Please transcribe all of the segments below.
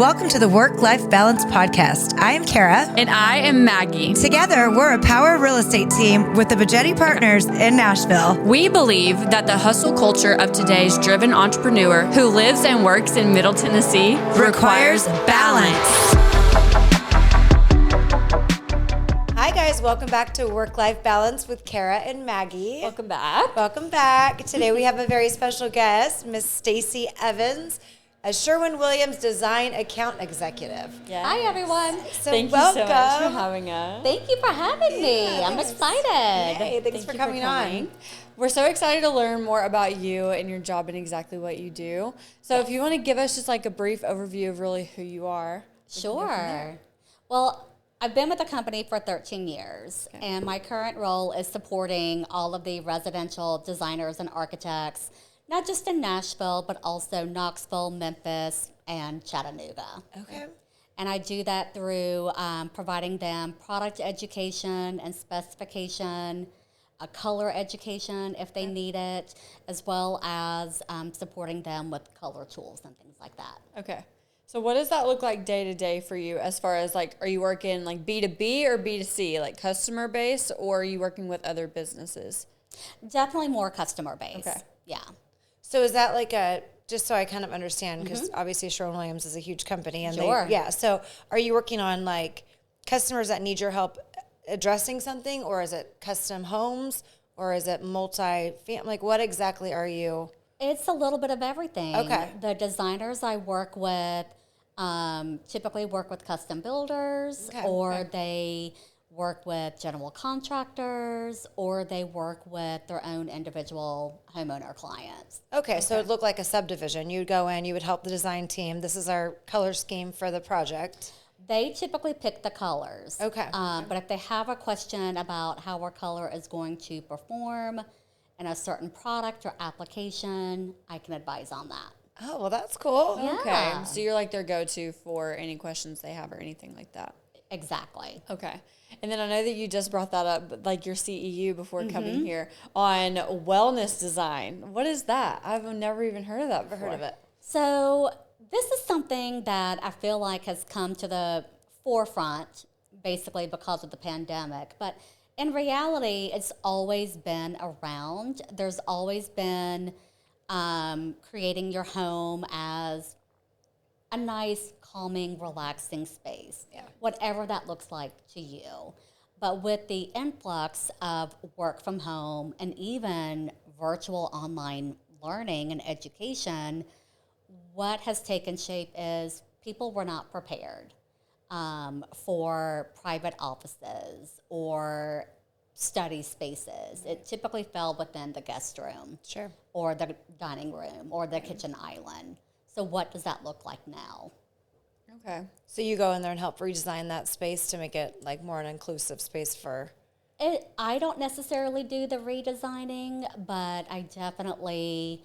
Welcome to the Work-Life Balance Podcast. I am Kara. And I am Maggie. Together, we're a power real estate team with the Bajetti Partners in Nashville. We believe that the hustle culture of today's driven entrepreneur who lives and works in Middle Tennessee requires balance. Hi guys, welcome back to Work-Life Balance with Kara and Maggie. Welcome back. Welcome back. Today we have a very special guest, Miss Stacey Evans, a Sherwin Williams Design Account Executive. Yes. Hi, everyone. So Thank welcome. you so much for having us. Thank you for having me. I'm excited. Hey, thanks for coming on. We're so excited to learn more about you and your job and exactly what you do. So if you want to give us just like a brief overview of really who you are. Sure. Well, I've been with the company for 13 years, and my current role is supporting all of the residential designers and architects, not just in Nashville, but also Knoxville, Memphis, and Chattanooga. Okay. And I do that through providing them product education and specification, a color education if they need it, as well as supporting them with color tools and things like that. Okay. So what does that look like day to day for you as far as like, are you working like B2B or B2C, like customer base, or are you working with other businesses? Definitely more customer base. Okay. Yeah. So is that like just so I kind of understand, because obviously Sherwin Williams is a huge company. And Sure. So are you working on like customers that need your help addressing something, or is it custom homes, or is it multi-family? Like what exactly are you? It's a little bit of everything. Okay. The designers I work with typically work with custom builders, or they work with general contractors, or they work with their own individual homeowner clients. Okay, so it looked like a subdivision. You'd go in, you would help the design team. This is our color scheme for the project. They typically pick the colors. Okay. But if they have a question about how our color is going to perform in a certain product or application, I can advise on that. Oh, well, that's cool. Yeah. Okay. So you're like their go-to for any questions they have or anything like that. Exactly. Okay. And then I know that you just brought that up, but like your CEU before coming here on wellness design. What is that? I've never even heard of that before. Heard of it. So this is something that I feel like has come to the forefront basically because of the pandemic. But in reality, it's always been around. There's always been creating your home as a nice, calming, relaxing space, whatever that looks like to you. But with the influx of work from home and even virtual online learning and education, what has taken shape is people were not prepared for private offices or study spaces. It typically fell within the guest room, or the dining room, or the kitchen island. So what does that look like now? Okay. So you go in there and help redesign that space to make it like more an inclusive space for... I don't necessarily do the redesigning, but I definitely...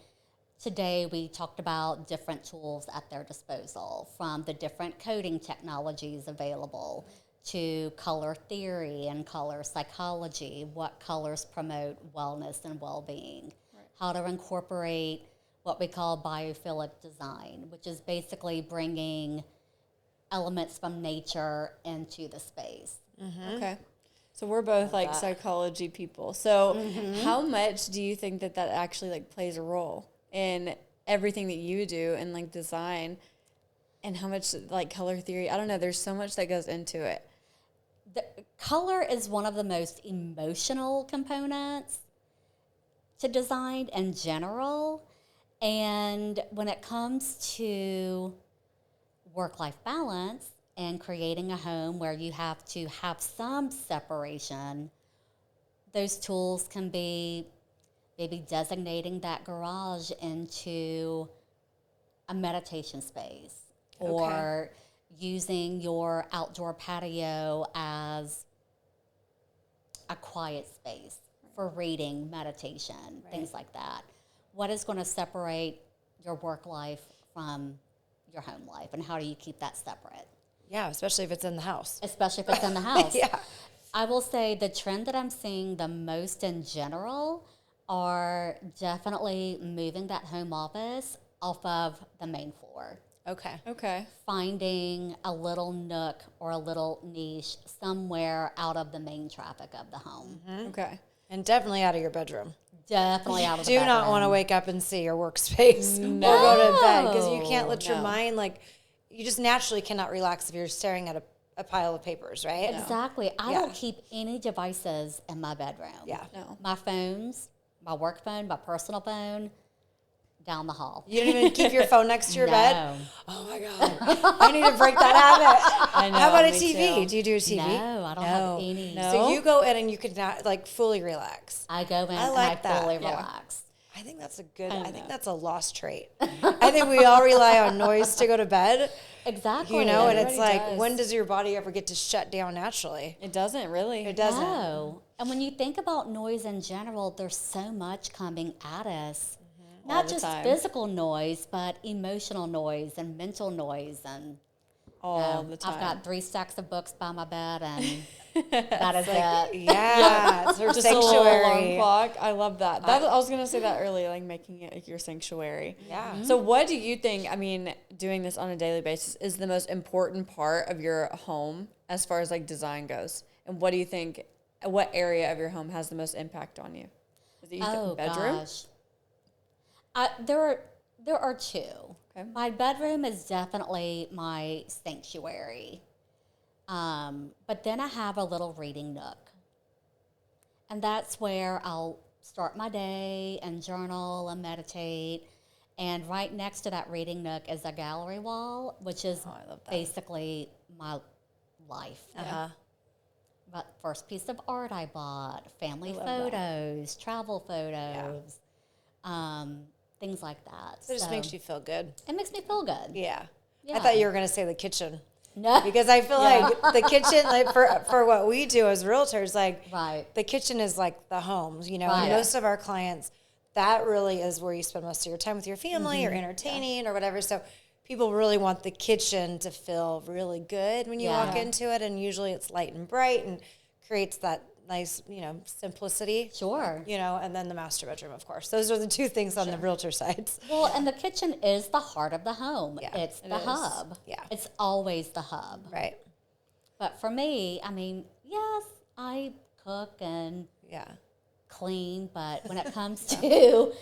Today, we talked about different tools at their disposal, from the different coding technologies available to color theory and color psychology, what colors promote wellness and well-being, how to incorporate what we call biophilic design, which is basically bringing elements from nature into the space. Okay. So we're both like psychology people. So how much do you think that actually like plays a role in everything that you do in like design, and how much like color theory? I don't know. There's so much that goes into it. The color is one of the most emotional components to design in general. And when it comes to work-life balance and creating a home where you have to have some separation, those tools can be maybe designating that garage into a meditation space, or using your outdoor patio as a quiet space for reading, meditation, things like that. What is going to separate your work life from your home life, and how do you keep that separate? Yeah, especially if it's in the house. Especially if it's in the house. Yeah. I will say the trend that I'm seeing the most in general are definitely moving that home office off of the main floor. Okay. finding a little nook or a little niche somewhere out of the main traffic of the home. Okay. And definitely out of your bedroom. Definitely out of the Do bedroom. not want to wake up and see your workspace or go to bed because you can't let your mind, like, you just naturally cannot relax if you're staring at a pile of papers, right? Exactly. I don't keep any devices in my bedroom. Yeah. No. My phones, my work phone, my personal phone, down the hall. You don't even keep your phone next to your bed? No. Oh, my God. I need to break that habit. I know. How about a me TV? too. Do you do a TV? No, I don't have any. No. So you go in and you could not, like, fully relax. I go in and like I that. fully Yeah. relax. I think that's a good, I think that's a lost trait. I think we all rely on noise to go to bed, Exactly. you know, and it's Everybody like, does. when does your body ever get to shut down naturally? It doesn't really. It doesn't. No. And when you think about noise in general, there's so much coming at us. All Not the just time. physical noise, but emotional noise and mental noise. And All the time. I've got 3 stacks of books by my bed, and that is it. Yeah, it's her Just a little alarm sanctuary. clock. I love that. I was gonna say that earlier, like making it like your sanctuary. Yeah. So what do you think, I mean, doing this on a daily basis is the most important part of your home as far as like design goes? And what do you think, what area of your home has the most impact on you? Is it your bedroom? Gosh. There are 2. Okay. My bedroom is definitely my sanctuary. But then I have a little reading nook. And that's where I'll start my day and journal and meditate. And right next to that reading nook is a gallery wall, which is I love that. basically my life. Uh-huh. But first piece of art I bought, family photos, travel photos, things like that. It just makes you feel good. It makes me feel good. Yeah. I Yeah. thought you were going to say the kitchen. No. Because I feel like the kitchen, like for what we do as realtors, like Right. the kitchen is like the homes, you know, and Right. most of our clients, that really is where you spend most of your time with your family or entertaining or whatever. So people really want the kitchen to feel really good when you walk into it. And usually it's light and bright and creates that nice, you know, simplicity. Sure. You know, and then the master bedroom, of course. Those are the 2 things on the realtor sides. Well, and the kitchen is the heart of the home. Yeah, It's the is. hub. Yeah. It's always the hub. Right. But for me, I mean, yes, I cook and Yeah. clean, but when it comes to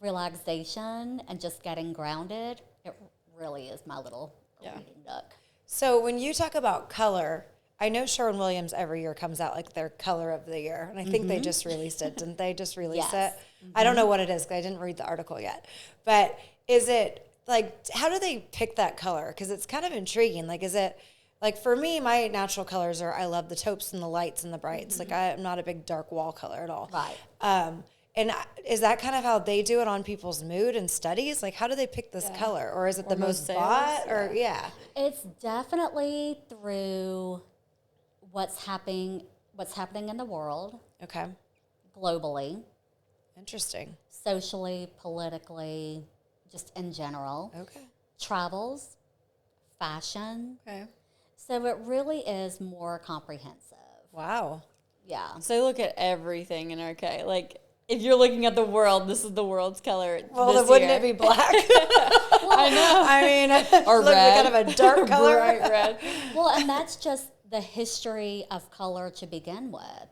relaxation and just getting grounded, it really is my little reading nook. So when you talk about color, I know Sherwin Williams every year comes out like their color of the year. And I think they just released it. Didn't they just release Yes. it? I don't know what it is because I didn't read the article yet. But is it like, how do they pick that color? Because it's kind of intriguing. Like, is it like for me, my natural colors are I love the taupes and the lights and the brights. Like I'm not a big dark wall color at all. Right. Is that kind of how they do it on people's mood and studies? Like, how do they pick this color? Or is it the most sales, bought? Or, yeah. It's definitely through what's happening in the world, Okay. globally, Interesting. socially, politically, just in general. Okay. Travels, fashion. Okay. So it really is more comprehensive. Wow. Yeah. So look at everything in RK. Like, if you're looking at the world, this is the world's color. Well, this then wouldn't year. it be black? I know. I mean, Or look like red. kind of a dark color. Bright red. Well, and that's just the history of color to begin with.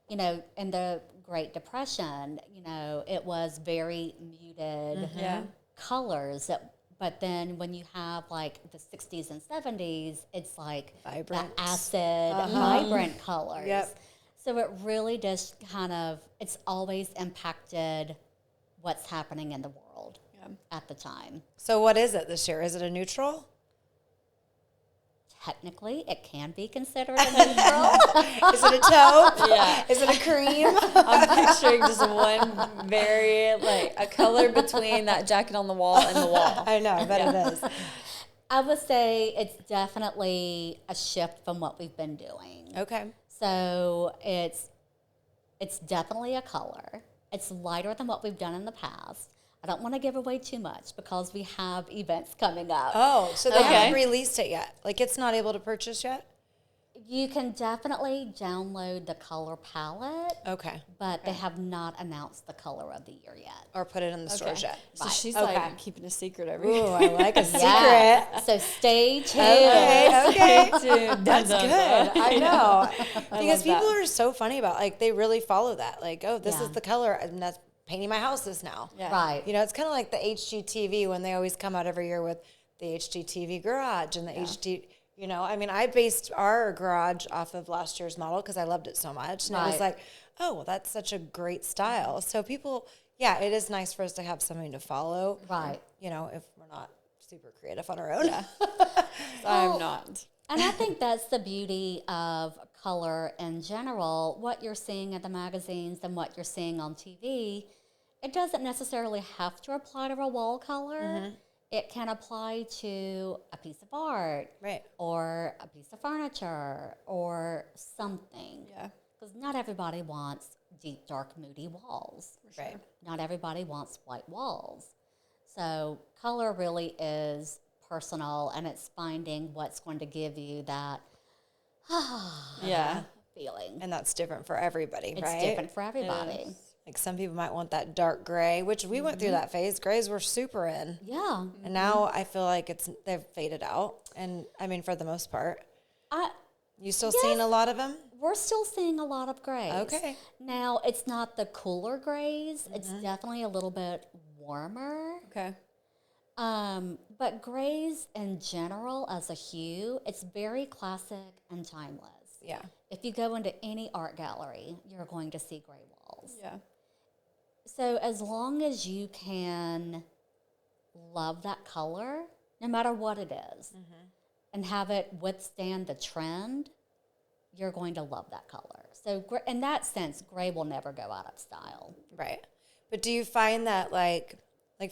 You know, in the Great Depression, you know, it was very muted Yeah. colors. But then when you have like the 60s and 70s, it's like Vibrant. the acid, vibrant colors. Yep. So it really does kind of, it's always impacted what's happening in the world at the time. So what is it this year? Is it a neutral? Technically, it can be considered a neutral. Is it a taupe? Yeah. Is it a cream? I'm picturing just one very, like, a color between that jacket on the wall and the wall. I know, I bet it is. I would say it's definitely a shift from what we've been doing. Okay. So it's definitely a color. It's lighter than what we've done in the past. I don't want to give away too much because we have events coming up. Oh, so they Okay. haven't released it yet. Like it's not able to purchase yet? You can definitely download the color palette, Okay. but they have not announced the color of the year yet. Or put it in the stores yet. So Right. she's Okay. like keeping a secret over Ooh, here. I like a secret. Yeah. So stay tuned. Okay. Dude, That's good. I know. Because love people that. are so funny about, like, they really follow that. Like, oh, this Yeah. is the color, and that's painting my house this now. Yeah. Right. You know, it's kind of like the HGTV when they always come out every year with the HGTV garage and the HD. You know, I mean, I based our garage off of last year's model because I loved it so much. And it was Right. like, oh, well, that's such a great style. So people, yeah, it is nice for us to have something to follow. Right. You know, if we're not super creative on our own. Yeah. I'm not. And I think that's the beauty of color in general. What you're seeing in the magazines and what you're seeing on TV, it doesn't necessarily have to apply to a wall color. It can apply to a piece of art, Right. or a piece of furniture, or something. Yeah. Because not everybody wants deep, dark, moody walls. Right. Not everybody wants white walls. So color really is personal, and it's finding what's going to give you that Yeah. feeling. And that's different for everybody, It's right? different for everybody. Like some people might want that dark gray, which we went through that phase. Grays were super in. Yeah. And now I feel like they've faded out. And I mean, for the most part. You still seeing a lot of them? We're still seeing a lot of grays. Okay. Now, it's not the cooler grays. It's definitely a little bit warmer. Okay. But grays in general as a hue, it's very classic and timeless. Yeah. If you go into any art gallery, you're going to see gray walls. Yeah. So as long as you can love that color, no matter what it is, and have it withstand the trend, you're going to love that color. So in that sense, gray will never go out of style. Right. But do you find that like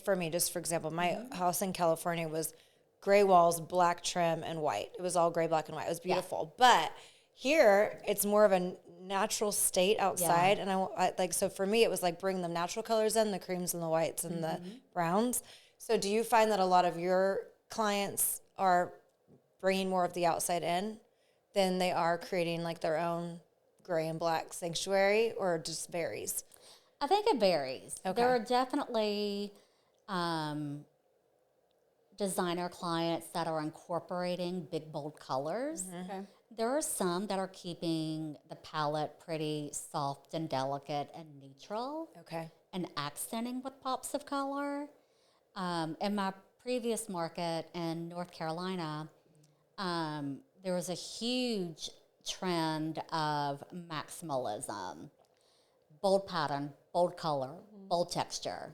for me, just for example, my house in California was gray walls, black trim, and white. It was all gray, black, and white. It was beautiful. But here, it's more of a natural state outside. And so for me, it was like bring the natural colors in, the creams and the whites and the browns. So do you find that a lot of your clients are bringing more of the outside in than they are creating like their own gray and black sanctuary, or just varies? I think it varies. Okay. There are definitely designer clients that are incorporating big, bold colors. Okay. There are some that are keeping the palette pretty soft and delicate and neutral, Okay. and accenting with pops of color. In my previous market in North Carolina, there was a huge trend of maximalism, bold pattern, bold color, bold texture.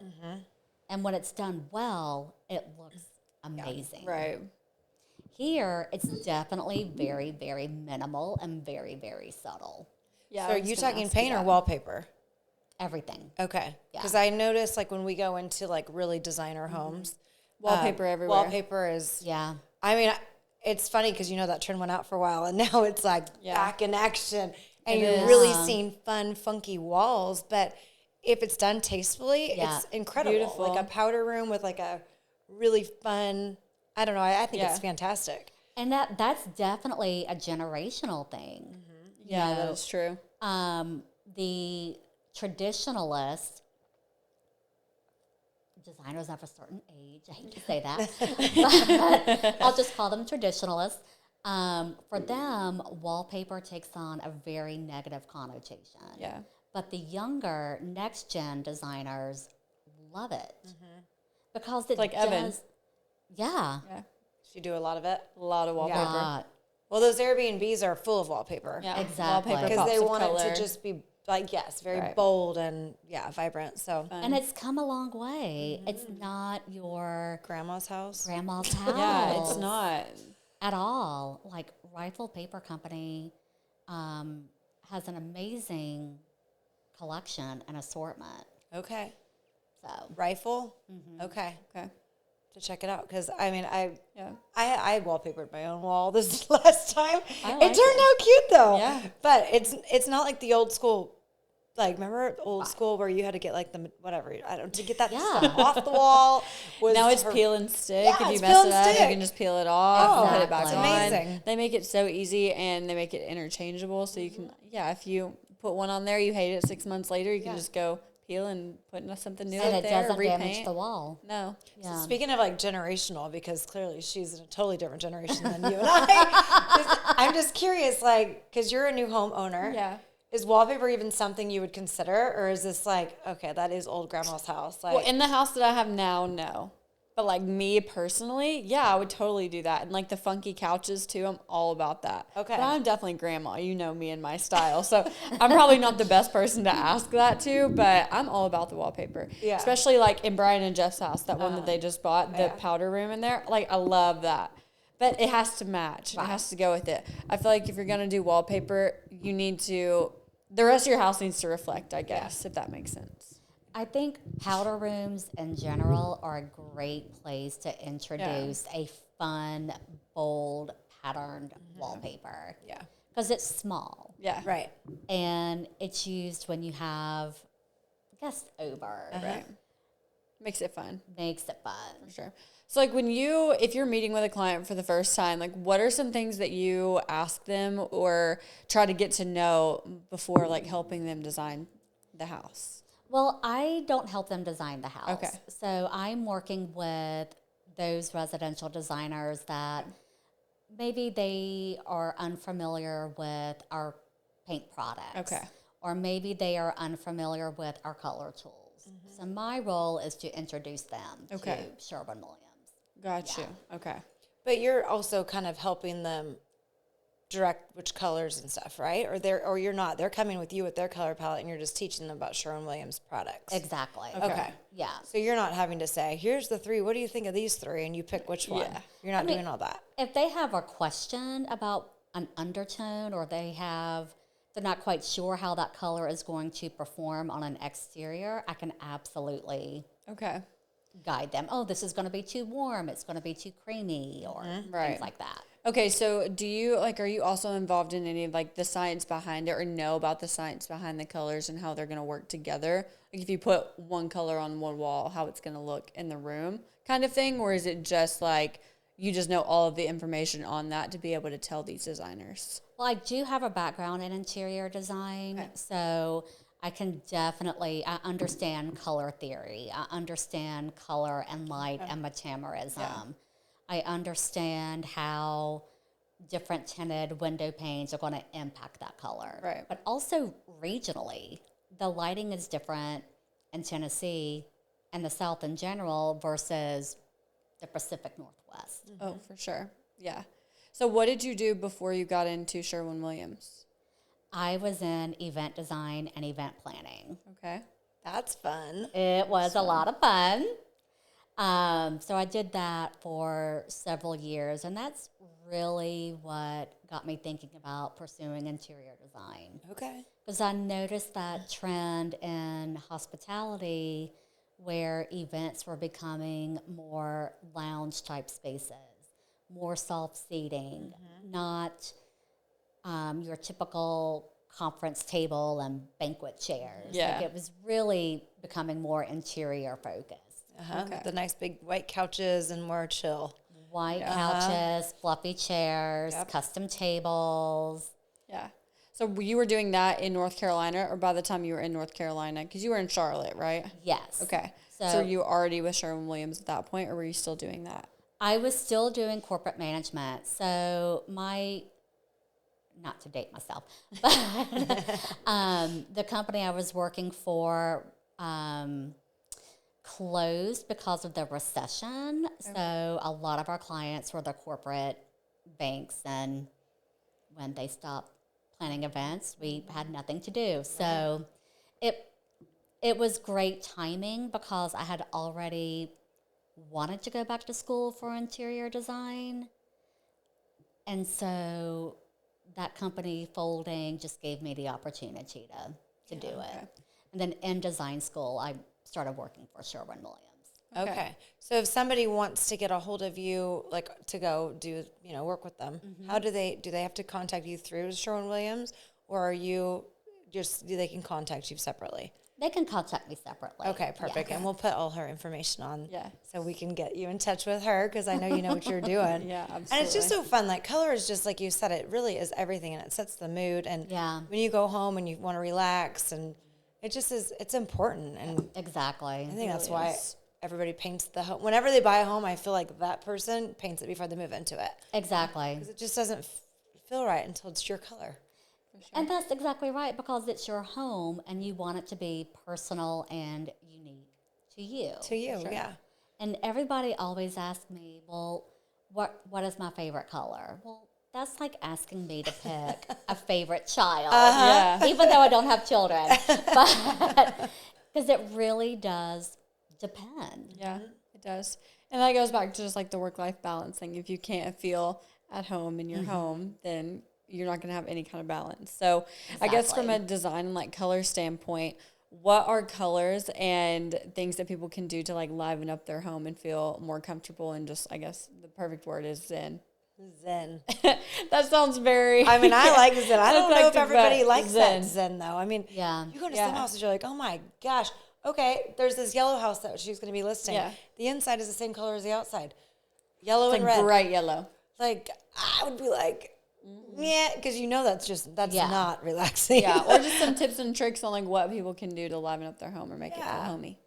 And when it's done well, it looks amazing. Right. Here, it's definitely very, very minimal and very, very subtle. Yeah. So I are was you gonna talking ask you paint or that. wallpaper? Everything. Okay. Yeah. Because I noticed like when we go into like really designer homes, Wallpaper everywhere. Wallpaper is, Yeah. I mean, it's funny because that trend went out for a while and now it's like Yeah. back in action and It you're is. really seeing fun, funky walls. But if it's done tastefully, Yeah. it's incredible. Beautiful. Like a powder room with like a really fun, I don't know, I think Yeah. it's fantastic. And that's definitely a generational thing. Yeah, You that know, is true. the traditionalist designers of a certain age, I hate to say that, but I'll just call them traditionalists. For them, wallpaper takes on a very negative connotation. Yeah. But the younger, next-gen designers love it because it like does. Evan. Yeah. Yeah. You do a lot of it. A lot of wallpaper. Yeah. Well, those Airbnbs are full of wallpaper. Yeah. Exactly. Wallpaper Because pops they of want color. it to just be like, yes, very Right. bold and vibrant. So And it's come a long way. It's not your grandma's house. grandma's house. Yeah, it's not. At all. Like Rifle Paper Company has an amazing collection and assortment. Okay. So Rifle. Okay. Okay. To check it out because I mean I Yeah. wallpapered my own wall this last time. I It like turned out cute though. Yeah. But it's not like the old school like, remember old school where you had to get like to get that stuff off the wall. Now it's peel and stick. Yeah, if you it's mess peel it and up, you stick. can just peel it off and put it back It's on. amazing. They make it so easy, and they make it interchangeable. So you can, if you put one on there, you hate it 6 months later, you can just go peel and put something new And up it there, doesn't repaint. damage the wall. No. Yeah. Speaking of like generational, because clearly she's in a totally different generation than you and I. I'm just curious, like, because you're a new homeowner. Yeah. Is wallpaper even something you would consider, or is this like, okay, that is old grandma's house? Like, Well, in the house that I have now, no. But like me personally, I would totally do that. And like the funky couches too, I'm all about that. Okay. But I'm definitely grandma. You know me and my style. So I'm probably not the best person to ask that to, but I'm all about the wallpaper. Yeah. Especially like in Brian and Jeff's house, that one that they just bought, the powder room in there. Like I love that. But it has to match. It has to go with it. I feel like if you're going to do wallpaper, you need to, the rest of your house needs to reflect, I guess, if that makes sense. I think powder rooms in general are a great place to introduce a fun, bold, patterned wallpaper. yeah, Because it's small. Yeah. right. And it's used when you have guests over. Right. Makes it fun. Makes it fun. For sure. So like if you're meeting with a client for the first time, like what are some things that you ask them or try to get to know before like helping them design the house? Well, I don't help them design the house. Okay. So I'm working with those residential designers that maybe they are unfamiliar with our paint products. Okay. Or maybe they are unfamiliar with our color tools. So my role is to introduce them Okay. to Sherwin Williams. Got you. Okay. But you're also kind of helping them direct which colors and stuff, right? Or you're not. They're coming with you with their color palette, and you're just teaching them about Sherwin Williams products. Exactly. Okay. Yeah. So you're not having to say, here's the three. What do you think of these three? And you pick which one. Yeah. You're not doing all that. If they have a question about an undertone or they're not quite sure how that color is going to perform on an exterior, I can absolutely Okay. guide them. Oh, this is going to be too warm. It's going to be too creamy or Right. things like that. Okay, so are you also involved in any of like the science behind it or know about the science behind the colors and how they're going to work together? Like if you put one color on one wall, how it's going to look in the room kind of thing? Or is it just like you just know all of the information on that to be able to tell these designers? Well, I do have a background in interior design, Okay. so I understand color theory. I understand color and light and metamerism. Yeah. I understand how different tinted window panes are going to impact that color. Right. But also regionally, the lighting is different in Tennessee and the South in general versus the Pacific Northwest. Oh, for sure. Yeah. So what did you do before you got into Sherwin-Williams? I was in event design and event planning. Okay. That's fun. It was a lot of fun. So I did that for several years, and that's really what got me thinking about pursuing interior design. Okay. Because I noticed that trend in hospitality where events were becoming more lounge type spaces, more soft seating, not your typical conference table and banquet chairs. Yeah. Like it was really becoming more interior focused. Okay. The nice big white couches and more chill. White couches, fluffy chairs, custom tables. Yeah. So you were doing that in North Carolina, or by the time you were in North Carolina? Because you were in Charlotte, right? Yes. Okay. So- So you were already with Sherwin-Williams at that point, or were you still doing that? I was still doing corporate management. So not to date myself, but the company I was working for closed because of the recession. Okay. So a lot of our clients were the corporate banks, and when they stopped planning events, we had nothing to do. So it was great timing because I had already wanted to go back to school for interior design. And so that company folding just gave me the opportunity to do it. And then in design school, I started working for Sherwin Williams. Okay. So if somebody wants to get a hold of you, like to go do, work with them, how do they have to contact you through Sherwin Williams, or just they can contact you separately? They can contact me separately. Okay, perfect. Yes. And we'll put all her information on Yeah. so we can get you in touch with her because I know you know what you're doing. Yeah, absolutely. And it's just so fun. Like color is just like you said, it really is everything and it sets the mood. And when you go home and you want to relax and it just is, it's important. And Exactly. I think that's why everybody paints the home. Whenever they buy a home, I feel like that person paints it before they move into it. Exactly. Because it just doesn't feel right until it's your color. Sure. And that's exactly right, because it's your home and you want it to be personal and unique to you. To you, yeah. And everybody always asks me, well, what is my favorite color? Well, that's like asking me to pick a favorite child, Yeah. even though I don't have children. But because it really does depend. Yeah, it does. And that goes back to just like the work-life balance thing. If you can't feel at home in your home, then you're not going to have any kind of balance. So I guess from a design and like color standpoint, what are colors and things that people can do to like liven up their home and feel more comfortable and just, I guess the perfect word is zen. Zen. That sounds very... I mean, I like Zen. I don't know if everybody likes Zen. that Zen, though. I mean, Yeah. you go to some houses, you're like, oh my gosh. Okay, there's this yellow house that she's going to be listing. Yeah. The inside is the same color as the outside. Yellow and like red. bright yellow. Like, I would be like, yeah, because you know that's not relaxing. Yeah, or just some tips and tricks on like what people can do to liven up their home or make it feel homey.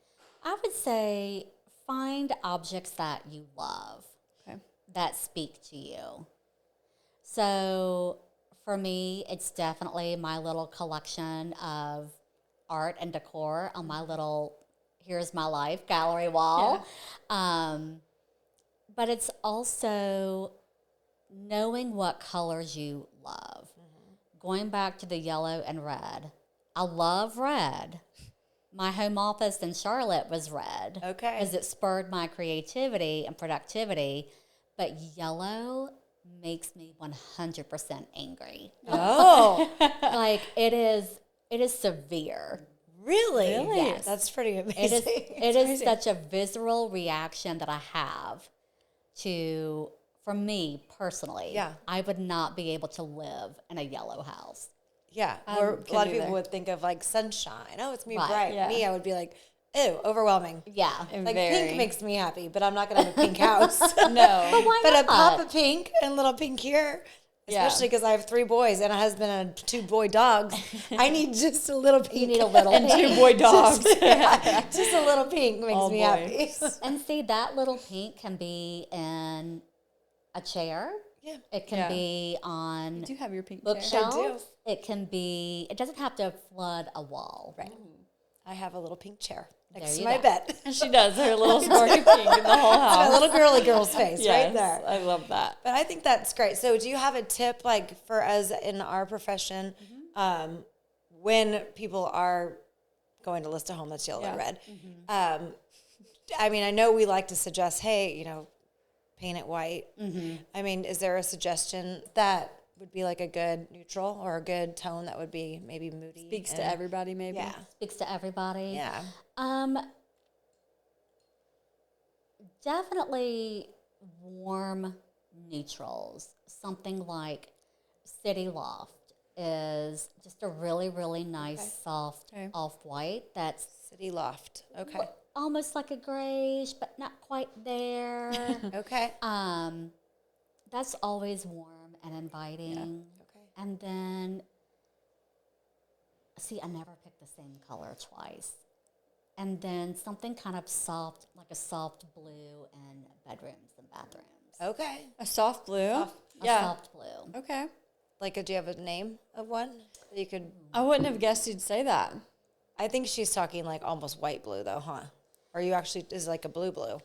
I would say find objects that you love, that speak to you. So for me, it's definitely my little collection of art and decor on my little Here's My Life gallery wall. Yeah. But it's also knowing what colors you love. Going back to the yellow and red. I love red. My home office in Charlotte was red. Okay. Because it spurred my creativity and productivity. But yellow makes me 100% angry. Oh. Like it is severe. Really? Yes. That's pretty amazing. It is such a visceral reaction that I have to, for me personally, I would not be able to live in a yellow house. Yeah. Or a lot of people would think of like sunshine. Oh, it's gonna be bright. Yeah. Me, I would be like, ew, overwhelming. Yeah. Like pink makes me happy, but I'm not gonna have a pink house. No. But why But not? a pop of pink and little pink here. Especially because I have 3 boys and a husband and 2 boy dogs. I need just a little pink. You need a little And pink. 2 boy dogs. Just a little pink makes Oh, me boy. happy. And see, that little pink can be in a chair. Yeah. It can be on You do have your pink chair. bookshelves. It can be, it doesn't have to flood a wall. Right. I have a little pink chair next There to you my go. bed. She does. Her little sparky pink in the whole My house. little girly girl's face right there. I love that. But I think that's great. So do you have a tip like for us in our profession when people are going to list a home that's yellow or red? I mean, I know we like to suggest, hey, you know, paint it white. I mean, is there a suggestion that would be like a good neutral or a good tone that would be maybe moody? Speaks to everybody, maybe. Yeah. Speaks to everybody. Yeah. Definitely warm neutrals. Something like City Loft is just a really, really nice, soft off-white that's City Loft. Okay. almost like a grayish, but not quite there. Okay. That's always warm and inviting. Okay. And then, see, I never pick the same color twice. And then something kind of soft, like a soft blue in bedrooms and bathrooms. Okay. A soft blue? A soft blue. Okay. Like, do you have a name of one that you could? I wouldn't have guessed you'd say that. I think she's talking like almost white blue though, huh? Or you actually is like a blue blue.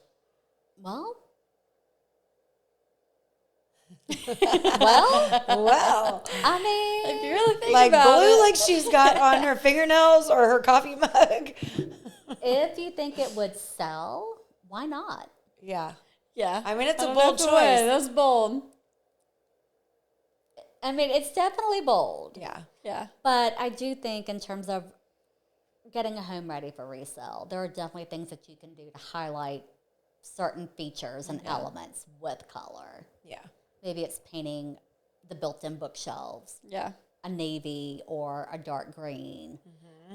Well, Well, I mean, If you really think like about blue, it. like she's got on her fingernails or her coffee mug. if you think it would sell, why not? Yeah. Yeah. I mean, it's I a don't know bold if it would. choice. That's bold. I mean, it's definitely bold. Yeah. Yeah. But I do think in terms of getting a home ready for resale, there are definitely things that you can do to highlight certain features and elements with color. Yeah. Maybe it's painting the built-in bookshelves. Yeah. a navy or a dark green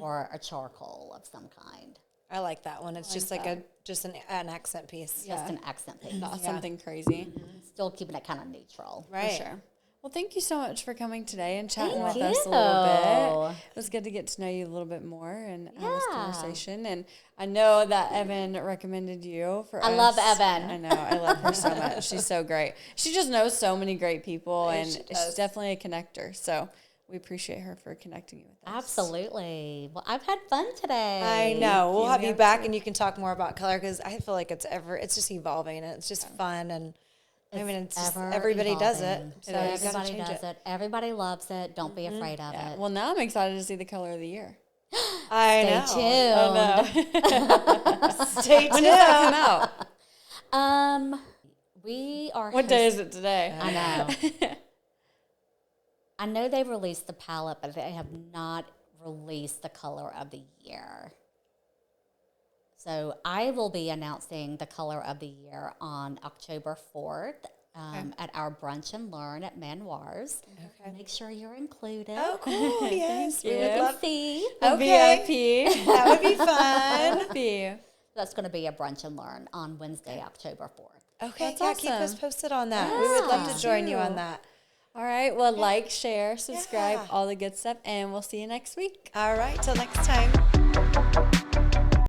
or a charcoal of some kind. I like that one. It's just like an accent piece. Just an accent piece. Not something crazy. Still keeping it kind of neutral. Right. For sure. Well, thank you so much for coming today and chatting Thank with us a you. little bit. It was good to get to know you a little bit more and have this conversation. And I know that Evan recommended you for us. I love Evan. I know. I love her so much. She's so great. She just knows so many great people, and she's definitely a connector. So we appreciate her for connecting you with us. Absolutely. Well, I've had fun today. I know. We'll have you back, and you can talk more about color because I feel like it's just evolving, and it's just fun, and I mean, it's just, everybody does it. So everybody does it. Everybody loves it. Don't be afraid of it. Well, now I'm excited to see the color of the year. I Stay know. tuned. Stay tuned. When does that come out? We are. What day is it today? I know. I know they released the palette, but they have not released the color of the year. So I will be announcing the color of the year on October 4th at our Brunch and Learn at Manoir's. Okay. Make sure you're included. Oh, cool. Yes. We would love to see. Okay. VIP. That would be fun. VIP. That's going to be a Brunch and Learn on Wednesday, October 4th. Okay. That's Keep us awesome. posted on that. We would love to join you on that. All right. Well, like, share, subscribe, all the good stuff, and we'll see you next week. All right. Till next time.